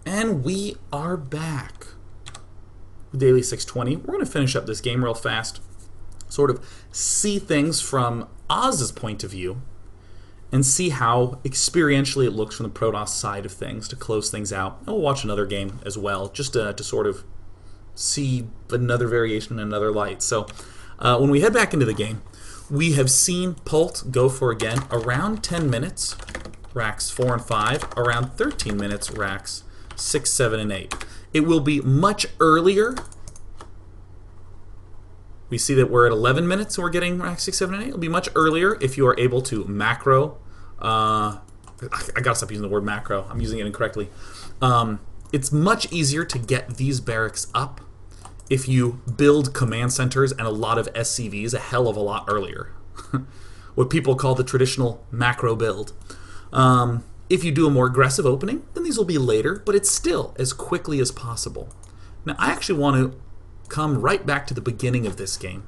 And we are back. Daily 620. We're going to finish up this game real fast. Sort of see things from Oz's point of view and see how experientially it looks from the Protoss side of things to close things out. And we'll watch another game as well, just to sort of see another variation in another light. So when we head back into the game, we have seen Polt go for, again, around 10 minutes, racks 4 and 5, around 13 minutes, racks 6, 7, and 8. It will be much earlier. We see that we're at 11 minutes and we're getting racks 6, 7, and 8. It'll be much earlier if you are able to macro. I gotta stop using the word macro. I'm using it incorrectly. It's much easier to get these barracks up if you build command centers and a lot of SCVs a hell of a lot earlier. What people call the traditional macro build. If you do a more aggressive opening, then these will be later, but it's still as quickly as possible. Now, I actually want to come right back to the beginning of this game.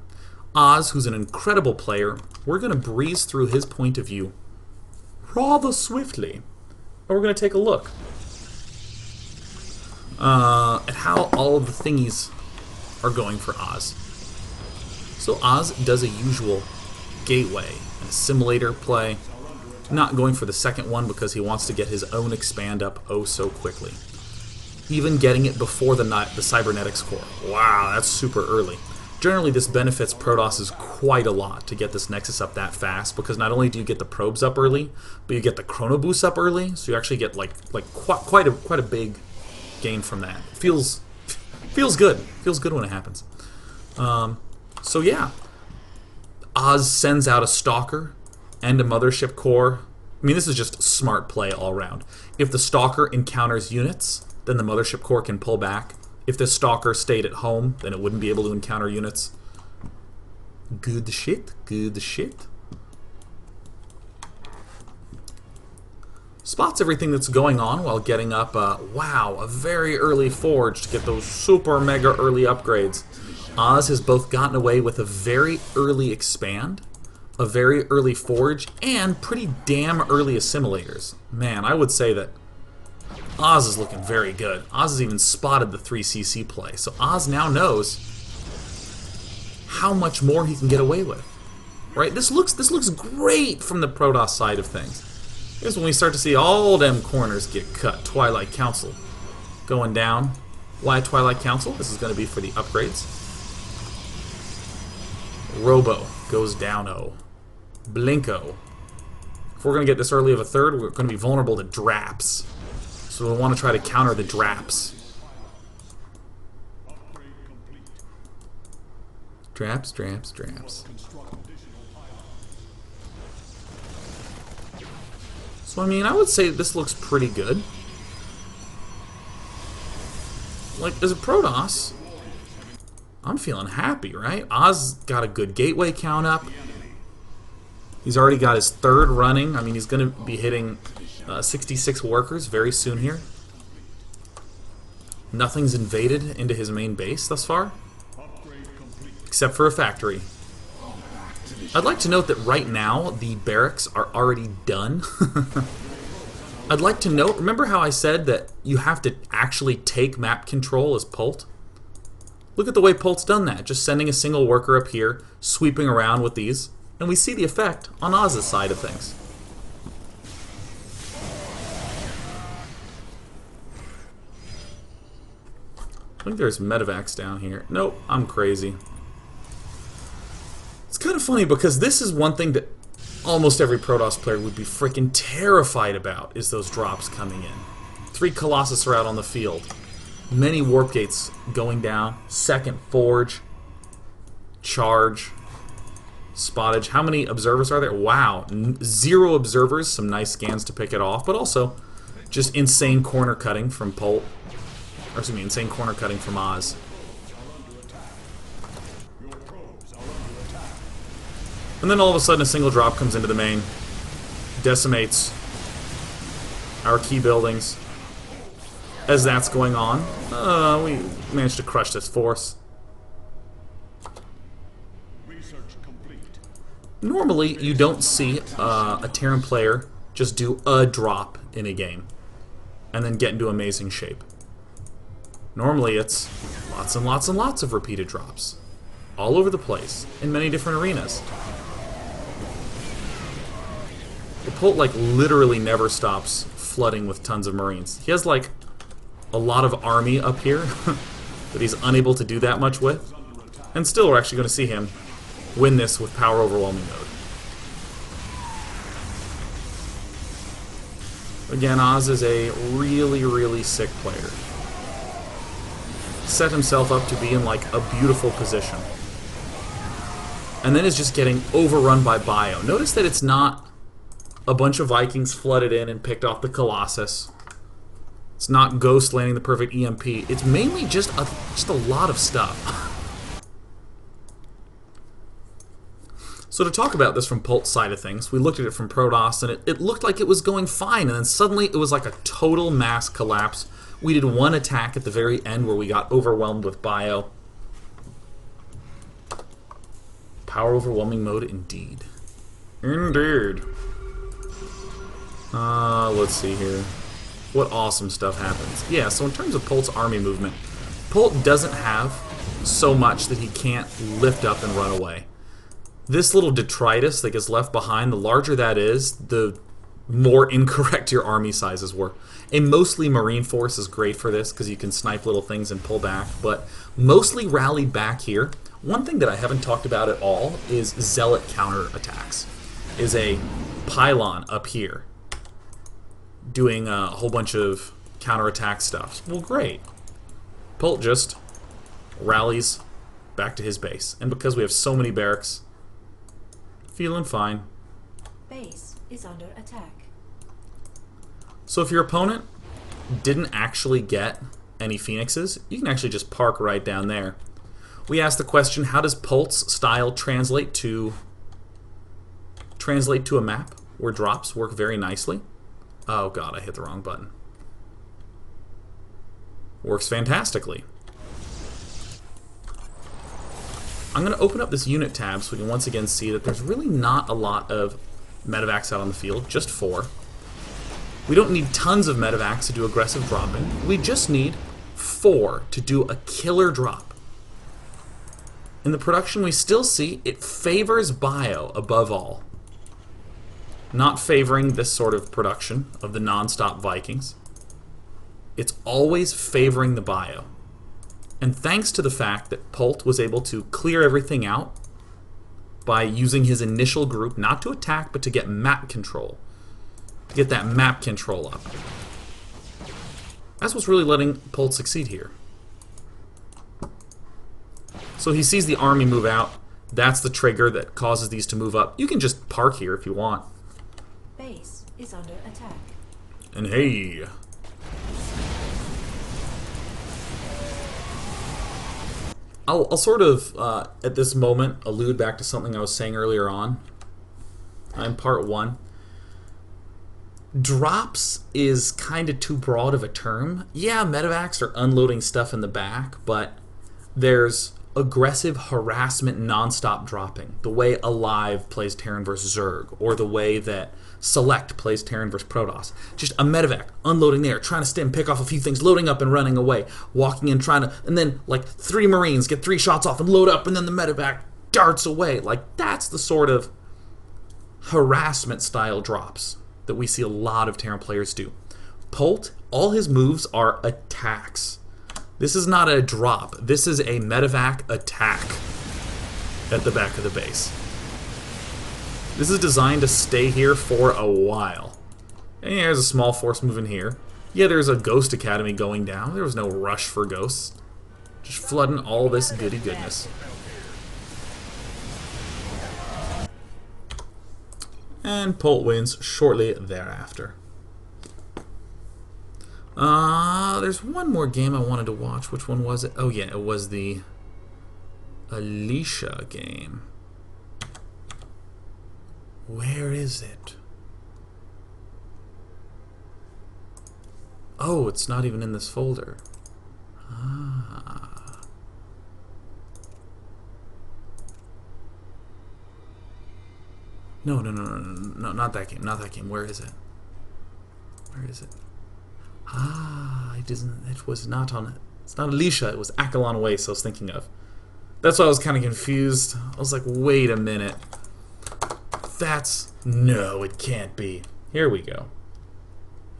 Oz, who's an incredible player, we're going to breeze through his point of view rather swiftly. And we're going to take a look at how all of the thingies are going for Oz. So Oz does a usual gateway and assimilator play, not going for the second one because he wants to get his own expand up oh so quickly. Even getting it before the cybernetics core. Wow, that's super early. Generally, this benefits Protoss quite a lot to get this Nexus up that fast, because not only do you get the probes up early, but you get the chrono boosts up early, so you actually get quite a big gain from that. Feels good. Feels good when it happens. So yeah, Oz sends out a Stalker and a Mothership core. I mean, this is just smart play all around. If the Stalker encounters units, then the Mothership core can pull back. If the Stalker stayed at home, then it wouldn't be able to encounter units. Good shit, good shit. Spots everything that's going on while getting up, wow, a very early forge to get those super mega early upgrades. Oz has both gotten away with a very early expand, a very early forge, and pretty damn early assimilators. Man, I would say that Oz is looking very good. Oz has even spotted the 3cc play, so Oz now knows how much more he can get away with. Right? This looks great from the Protoss side of things. Here's when we start to see all them corners get cut. Twilight Council going down. Why Twilight Council? This is going to be for the upgrades. Robo goes down-o. Blinko. If we're going to get this early of a third, we're going to be vulnerable to Draps. So we want to try to counter the Draps. Draps, Draps, Draps. So I mean, I would say this looks pretty good. Like, as a Protoss, I'm feeling happy, right? Oz got a good gateway count up. He's already got his third running. I mean, he's going to be hitting 66 workers very soon here. Nothing's invaded into his main base thus far, except for a factory. I'd like to note that right now the barracks are already done. I'd like to note, remember how I said that you have to actually take map control as Polt? Look at the way Polt's done that, just sending a single worker up here, sweeping around with these, and we see the effect on Oz's side of things. I think there's medivacs down here. Nope, I'm crazy. It's kind of funny because this is one thing that almost every Protoss player would be freaking terrified about, is those drops coming in. 3 Colossus are out on the field. Many warp gates going down. Second forge. Charge. Spottage. How many observers are there? Wow. 0 observers. Some nice scans to pick it off, but also just insane corner cutting from Polt. Or excuse me, insane corner cutting from Oz. And then all of a sudden a single drop comes into the main, decimates our key buildings. As that's going on, we managed to crush this force. Normally, you don't see a Terran player just do a drop in a game. and then get into amazing shape. Normally it's lots and lots and lots of repeated drops. All over the place, in many different arenas. The Polt, like, literally never stops flooding with tons of Marines. He has, like, a lot of army up here that he's unable to do that much with. And still, we're actually going to see him win this with power overwhelming mode. Again, Oz is a really, really sick player. Set himself up to be in, like, a beautiful position. And then is just getting overrun by bio. Notice that it's not a bunch of Vikings flooded in and picked off the Colossus. It's not Ghost landing the perfect EMP. It's mainly just a lot of stuff. So to talk about this from Polt's side of things, we looked at it from Protoss, and it looked like it was going fine, and then suddenly it was like a total mass collapse. We did one attack at the very end where we got overwhelmed with bio. Power overwhelming mode indeed. Indeed. Let's see here. What awesome stuff happens. Yeah, so in terms of Polt's army movement, Polt doesn't have so much that he can't lift up and run away. This little detritus that gets left behind, the larger that is, the more incorrect your army sizes were. A mostly Marine force is great for this because you can snipe little things and pull back, but mostly rallied back here. One thing that I haven't talked about at all is zealot counterattacks. Is a pylon up here doing a whole bunch of counterattack stuff. Well, great. Polt just rallies back to his base. And because we have so many barracks, feeling fine. Base is under attack. So if your opponent didn't actually get any Phoenixes, you can actually just park right down there. We asked the question, how does Polt's style translate to a map where drops work very nicely? Oh god, I hit the wrong button. Works fantastically. I'm going to open up this unit tab so we can once again see that there's really not a lot of medivacs out on the field, just 4. We don't need tons of medivacs to do aggressive dropping. We just need 4 to do a killer drop. In the production we still see it favors bio above all. Not favoring this sort of production of the non-stop Vikings. It's always favoring the bio. And thanks to the fact that Polt was able to clear everything out by using his initial group, not to attack, but to get map control. To get that map control up. That's what's really letting Polt succeed here. So he sees the army move out. That's the trigger that causes these to move up. You can just park here if you want. Base is under attack. And hey... I'll sort of, at this moment, allude back to something I was saying earlier on in part 1. Drops is kind of too broad of a term. Yeah, medivacs are unloading stuff in the back, but there's aggressive harassment non-stop dropping. The way Alive plays Terran versus Zerg, or the way that Select plays Terran versus Protoss. Just a medevac unloading there, trying to stem, pick off a few things, loading up and running away, walking in, trying to, and then like 3 Marines get 3 shots off and load up, and then the medevac darts away. Like, that's the sort of harassment style drops that we see a lot of Terran players do. Polt, all his moves are attacks. This is not a drop. This is a medevac attack at the back of the base. This is designed to stay here for a while. And yeah, there's a small force moving here. Yeah, there's a Ghost Academy going down. There was no rush for Ghosts. Just flooding all this goody goodness. And Polt wins shortly thereafter. There's one more game I wanted to watch. Which one was it? Oh yeah, it was the Alicia game. Where is it? Oh, it's not even in this folder. Ah. No, not that game. Not that game. Where is it? Where is it? Ah, it was not on... It's not Alicia, it was Akalon Waste I was thinking of. That's why I was kind of confused. I was like, wait a minute. That's... No, it can't be. Here we go.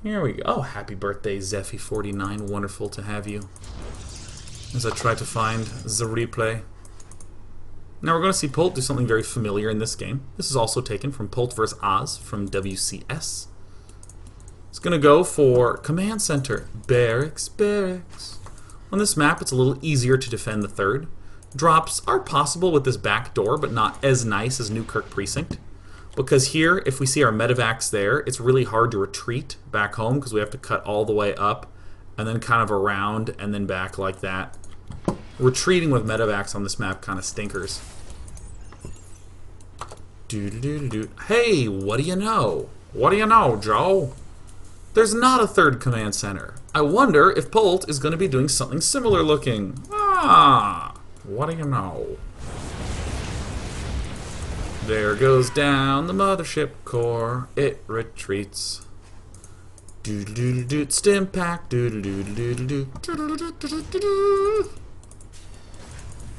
Here we go. Oh, happy birthday, Zephy49. Wonderful to have you. As I try to find the replay. Now we're going to see Polt do something very familiar in this game. This is also taken from Polt vs. Oz from WCS. It's going to go for Command Center. Barracks, barracks. On this map, it's a little easier to defend the third. Drops are possible with this back door, but not as nice as Newkirk Precinct. Because here, if we see our medivacs there, it's really hard to retreat back home because we have to cut all the way up and then kind of around and then back like that. Retreating with medivacs on this map kind of stinkers. Hey, what do you know? What do you know, Joe? There's not a third command center. I wonder if Polt is going to be doing something similar looking. Ah, what do you know? There goes down the mothership core. It retreats. Stim pack.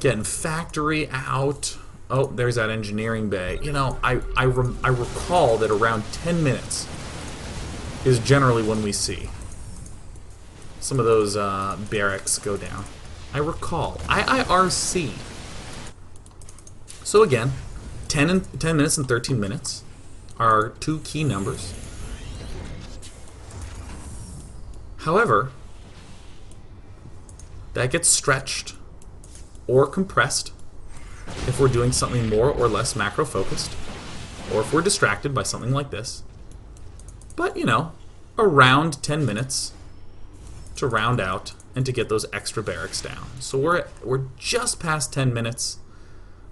Getting factory out. Oh, there's that engineering bay. You know, I recall that around 10 minutes is generally when we see some of those barracks go down. I recall. IIRC. So again, 10 minutes and 13 minutes are two key numbers. However, that gets stretched or compressed if we're doing something more or less macro focused, or if we're distracted by something like this. But, you know, around 10 minutes to round out and to get those extra barracks down. So we're just past 10 minutes.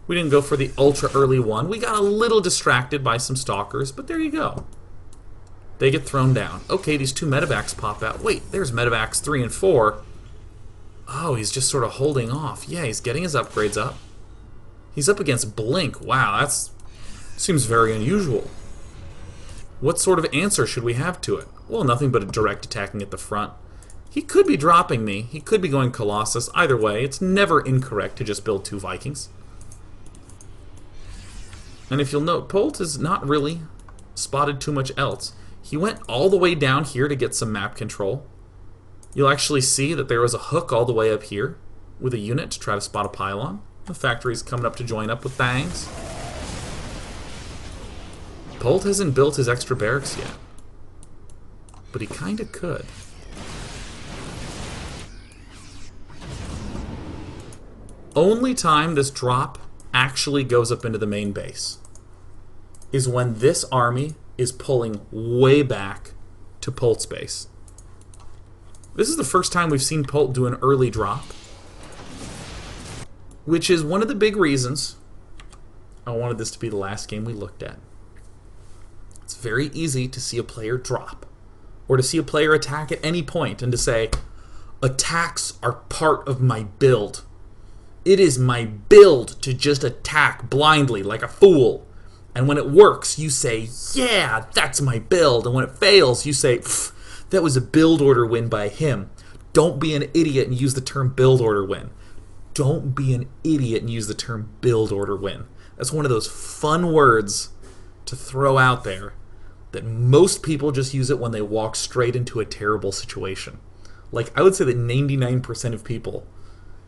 We didn't go for the ultra early one. We got a little distracted by some stalkers, but there you go. They get thrown down. Okay, these two medivacs pop out. Wait, there's medivacs 3 and 4. Oh, he's just sort of holding off. Yeah, he's getting his upgrades up. He's up against Blink. Wow, that seems very unusual. What sort of answer should we have to it? Well, nothing but a direct attacking at the front. He could be dropping me. He could be going Colossus. Either way, it's never incorrect to just build 2 Vikings. And if you'll note, Polt has not really spotted too much else. He went all the way down here to get some map control. You'll actually see that there was a hook all the way up here with a unit to try to spot a pylon. The factory's coming up to join up with things. Polt hasn't built his extra barracks yet, but he kinda could. Only time this drop actually goes up into the main base is when this army is pulling way back to Polt's base. This is the first time we've seen Polt do an early drop, which is one of the big reasons I wanted this to be the last game we looked at. It's very easy to see a player drop, or to see a player attack at any point and to say, attacks are part of my build. It is my build to just attack blindly like a fool. And when it works, you say, yeah, that's my build. And when it fails, you say, that was a build order win by him. Don't be an idiot and use the term build order win. Don't be an idiot and use the term build order win. That's one of those fun words to throw out there that most people just use it when they walk straight into a terrible situation. Like, I would say that 99% of people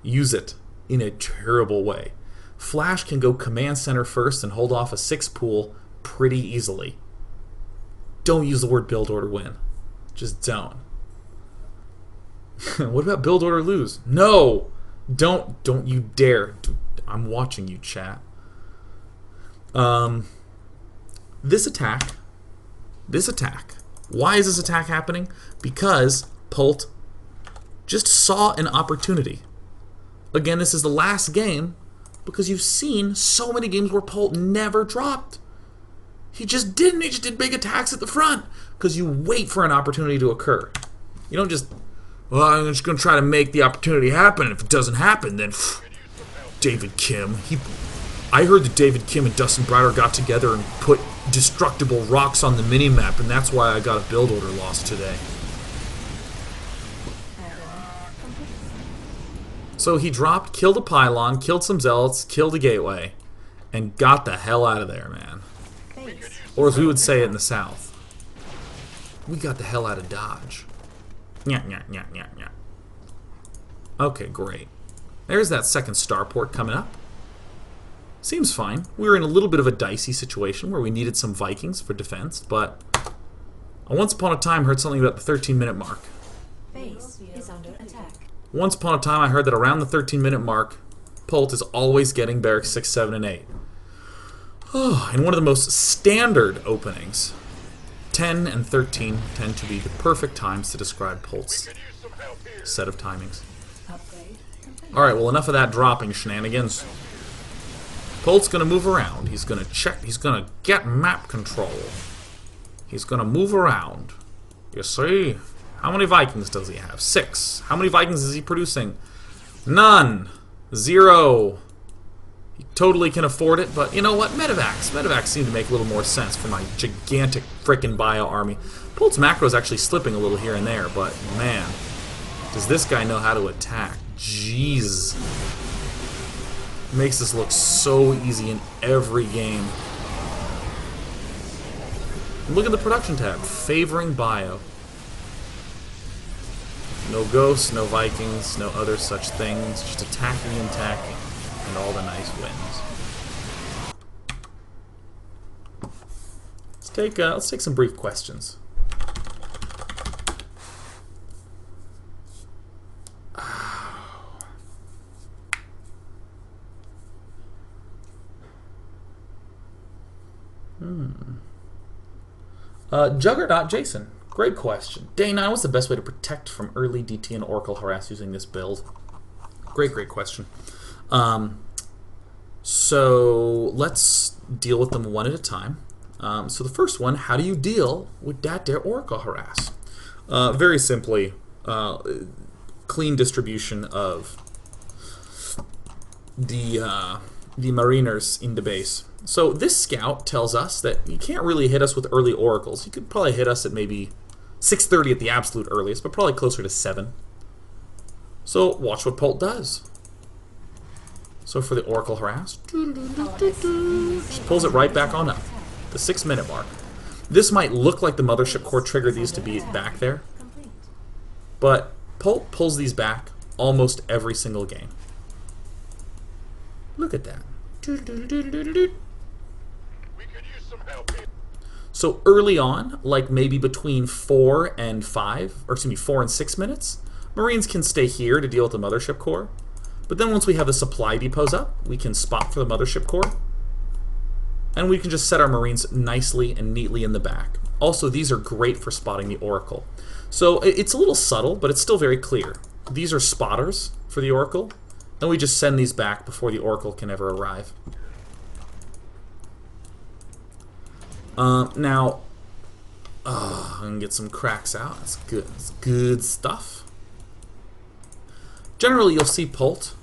use it in a terrible way. Flash can go command center first and hold off a 6 pool pretty easily. Don't use the word build order win. Just don't. What about build order lose? No! Don't you dare. I'm watching you, chat. This attack. Why is this attack happening? Because Polt just saw an opportunity. Again, this is the last game because you've seen so many games where Polt never dropped. He just didn't. He just did big attacks at the front because you wait for an opportunity to occur. You don't just, well, I'm just going to try to make the opportunity happen. If it doesn't happen, then David Kim. I heard that David Kim and Dustin Browder got together and put destructible rocks on the minimap, and that's why I got a build order loss today. So he dropped, killed a pylon, killed some zealots, killed a gateway, and got the hell out of there, man. Base Or is as we would under say it in the attack. South, we got the hell out of Dodge. Nyah, nyah, nyah, nyah, nyah. Okay, great. There's that second starport coming up. Seems fine. We were in a little bit of a dicey situation where we needed some Vikings for defense, but I once upon a time heard something about the 13-minute mark. Base is under attack. Once upon a time I heard that around the 13-minute mark, Polt is always getting barracks 6, 7, and 8. Oh, and one of the most standard openings, 10 and 13 tend to be the perfect times to describe Polt's set of timings. Upgrade complete. Alright, well, enough of that dropping shenanigans. Polt's going to move around. He's going to check. He's going to get map control. He's going to move around. You see? How many Vikings does he have? 6. How many Vikings is he producing? None. 0. He totally can afford it, but you know what? Medivacs. Medivacs seem to make a little more sense for my gigantic frickin' bio army. Polt's macro is actually slipping a little here and there, but man, does this guy know how to attack? Jeez. Makes this look so easy in every game. Look at the production tab. Favoring bio. No ghosts, no Vikings, no other such things. Just attacking and attacking. And all the nice wins. Let's take some brief questions. Juggernaut Jason, great question. Day 9, what's the best way to protect from early DT and Oracle harass using this build? Great question. So let's deal with them one at a time. So the first one, how do you deal with that there Oracle harass? Very simply, clean distribution of the mariners in the base. So this scout tells us that you can't really hit us with early oracles. You could probably hit us at maybe 6:30 at the absolute earliest, but probably closer to 7. So watch what Polt does. So for the oracle harass, just pulls it right back on up, the 6-minute mark. This might look like the mothership core triggered these to be back there, Complete. but Polt pulls these back almost every single game. Look at that. So early on, like maybe between 4 and 6 minutes, Marines can stay here to deal with the mothership core. But then once we have the supply depots up, we can spot for the mothership core. And we can just set our Marines nicely and neatly in the back. Also, these are great for spotting the Oracle. So it's a little subtle, but it's still very clear. These are spotters for the Oracle, and we just send these back before the Oracle can ever arrive. Now, I'm going to get some cracks out. That's good. That's good stuff. Generally, you'll see Polt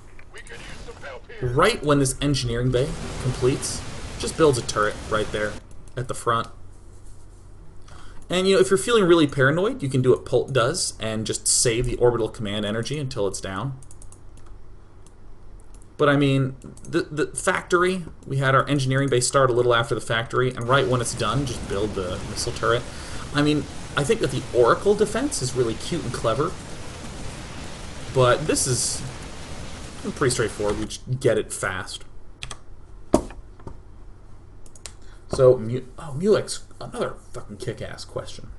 right when this engineering bay completes. Just builds a turret right there at the front. And you know, if you're feeling really paranoid, you can do what Polt does and just save the orbital command energy until it's down. But I mean, the factory, we had our engineering base start a little after the factory, and right when it's done, just build the missile turret. I mean, I think that the Oracle defense is really cute and clever, but this is pretty straightforward. We just get it fast. So, Mulek's another fucking kick-ass question.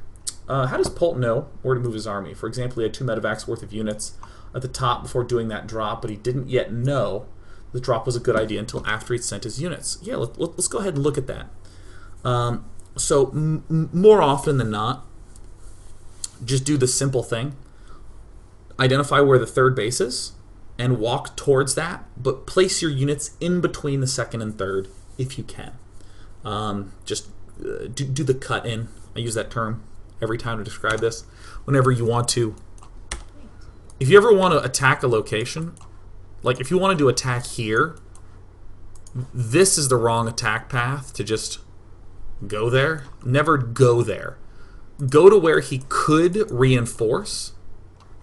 How does Polt know where to move his army? For example, he had 2 medivacs worth of units at the top before doing that drop, but he didn't yet know the drop was a good idea until after he'd sent his units. Yeah, let's go ahead and look at that. So more often than not, just do the simple thing. Identify where the 3rd base is and walk towards that, but place your units in between the 2nd and 3rd if you can. Just do the cut in. I use that term every time to describe this. Whenever you want to, if you ever want to attack a location, like if you wanted to attack here, this is the wrong attack path to just go there. Never go there. Go to where he could reinforce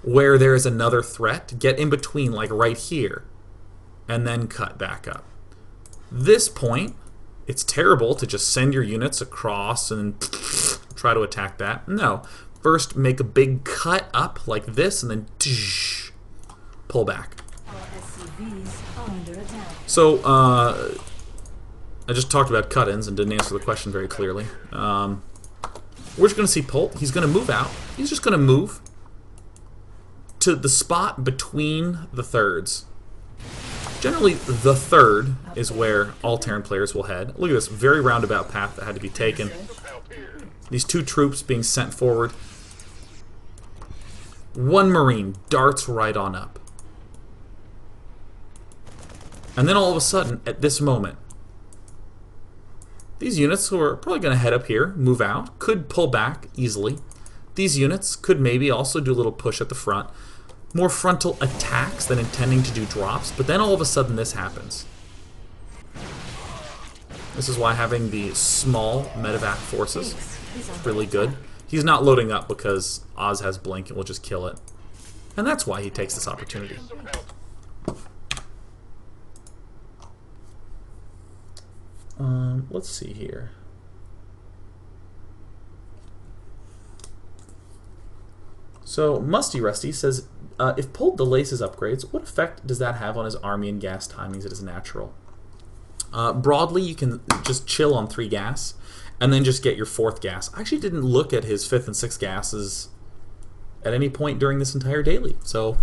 where there is another threat, get in between, like right here, and then cut back up. This point, it's terrible to just send your units across and try to attack that. No. First, make a big cut up like this, and then pull back. Our SCVs are under attack. So, I just talked about cut-ins and didn't answer the question very clearly. We're just going to see Polt. He's going to move out. He's just going to move to the spot between the thirds. Generally, the third is where all Terran players will head. Look at this very roundabout path that had to be taken. These two troops being sent forward. One Marine darts right on up. And then all of a sudden, at this moment, these units who are probably going to head up here, move out, could pull back easily. These units could maybe also do a little push at the front. More frontal attacks than intending to do drops, but then all of a sudden this happens. This is why having the small medivac forces is really good. He's not loading up because Oz has blink and will just kill it. And that's why he takes this opportunity. Let's see here. So, Musty Rusty says, if Polt delays his upgrades, what effect does that have on his army and gas timings at his natural? Broadly, you can just chill on 3 gas, and then just get your 4th gas. I actually didn't look at his 5th and 6th gases at any point during this entire daily, so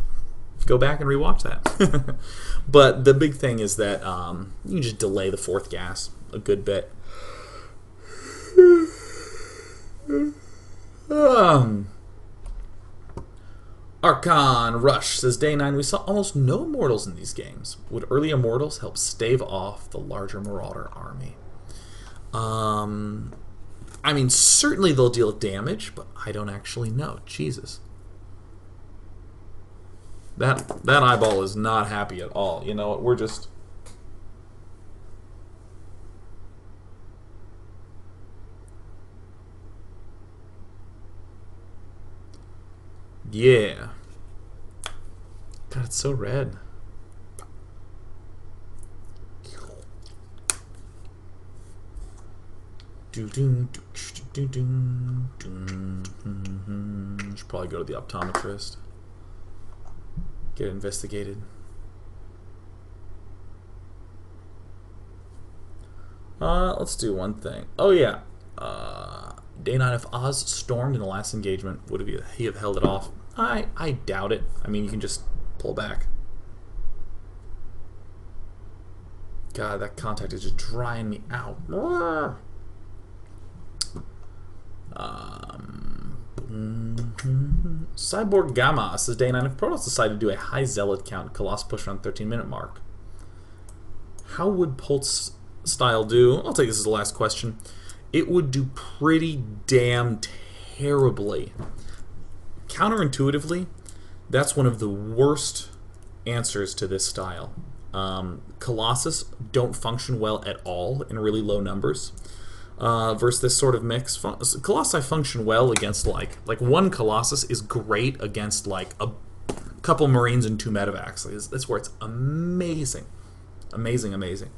go back and rewatch that. But the big thing is that you can just delay the 4th gas a good bit. Archon Rush says, Day 9, we saw almost no immortals in these games. Would early immortals help stave off the larger marauder army? I mean, certainly they'll deal damage, but I don't actually know. Jesus. That eyeball is not happy at all. You know what? We're just... Yeah. God, it's so red. Should probably go to the optometrist. Get investigated. Let's do one thing. Oh yeah. Day 9, if Oz stormed in the last engagement, would he have held it off? I doubt it. I mean, you can just pull back. God, that contact is just drying me out. Cyborg Gamma says, Day 9, if Protoss decided to do a high zealot count, Colossus push around 13-minute mark, how would Polt's style do? I'll take this as the last question. It would do pretty damn terribly. Counterintuitively, that's one of the worst answers to this style. Colossus don't function well at all in really low numbers. Versus this sort of mix. Colossi function well against like one Colossus is great against like a couple Marines and 2 medivacs. Like, that's where it's amazing. Amazing, amazing.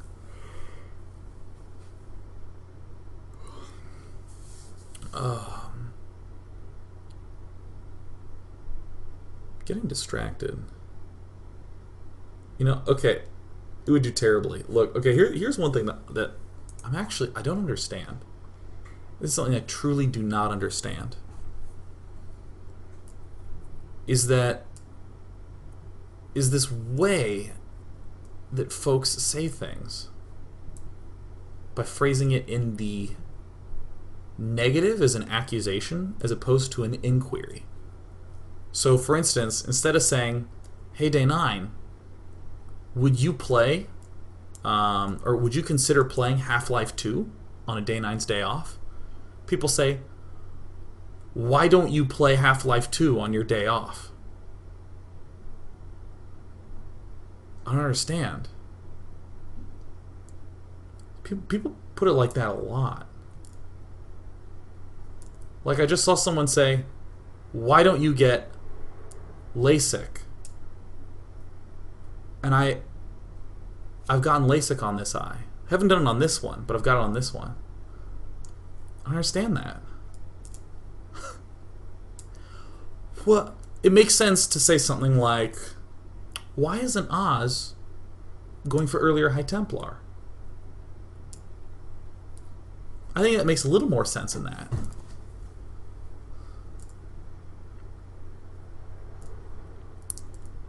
Getting distracted. You know, okay, it would do terribly. Look, okay, here's one thing that I don't understand. This is something I truly do not understand. Is this way that folks say things by phrasing it in the negative as an accusation as opposed to an inquiry. So, for instance, instead of saying, hey, Day 9, would you play, or would you consider playing Half-Life 2 on a Day 9's day off? People say, why don't you play Half-Life 2 on your day off? I don't understand. People put it like that a lot. Like, I just saw someone say, why don't you get LASIK. And I've gotten LASIK on this eye. I haven't done it on this one, but I've got it on this one. I don't understand that. Well, it makes sense to say something like, why isn't Oz going for earlier High Templar? I think that makes a little more sense than that.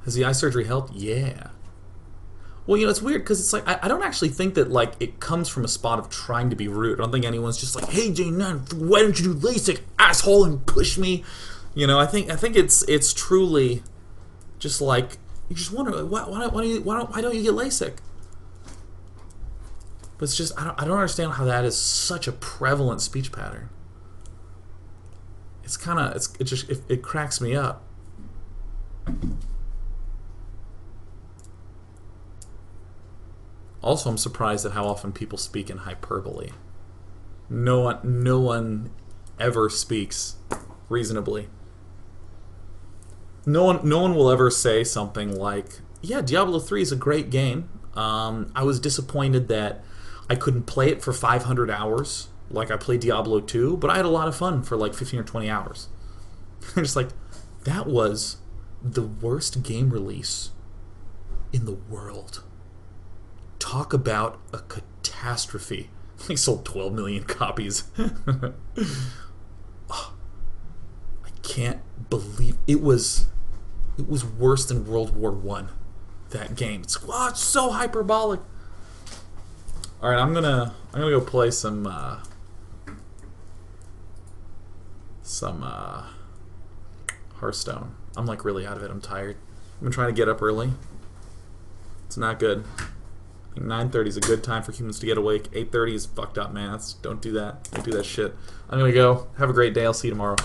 Has the eye surgery helped? Yeah. Well, you know, it's weird because it's like, I don't actually think that, like, it comes from a spot of trying to be rude. I don't think anyone's just like, hey, J9, why don't you do LASIK, asshole, and push me? You know, I think it's truly just like, you just wonder, why don't you get LASIK? But it's just, I don't understand how that is such a prevalent speech pattern. It's kind of, it cracks me up. Also, I'm surprised at how often people speak in hyperbole. No one ever speaks reasonably. No one will ever say something like, yeah, Diablo 3 is a great game. I was disappointed that I couldn't play it for 500 hours like I played Diablo 2, but I had a lot of fun for like 15 or 20 hours. I'm just like, that was the worst game release in the world. Talk about a catastrophe. They sold 12 million copies. Oh, I can't believe it was worse than World War I. That game. It's so hyperbolic. All right, I'm gonna go play some Hearthstone. I'm like really out of it. I'm tired. I've been trying to get up early. It's not good. I think 9:30 is a good time for humans to get awake. 8:30 is fucked up, man. Don't do that. Don't do that shit. I'm gonna go. Have a great day. I'll see you tomorrow.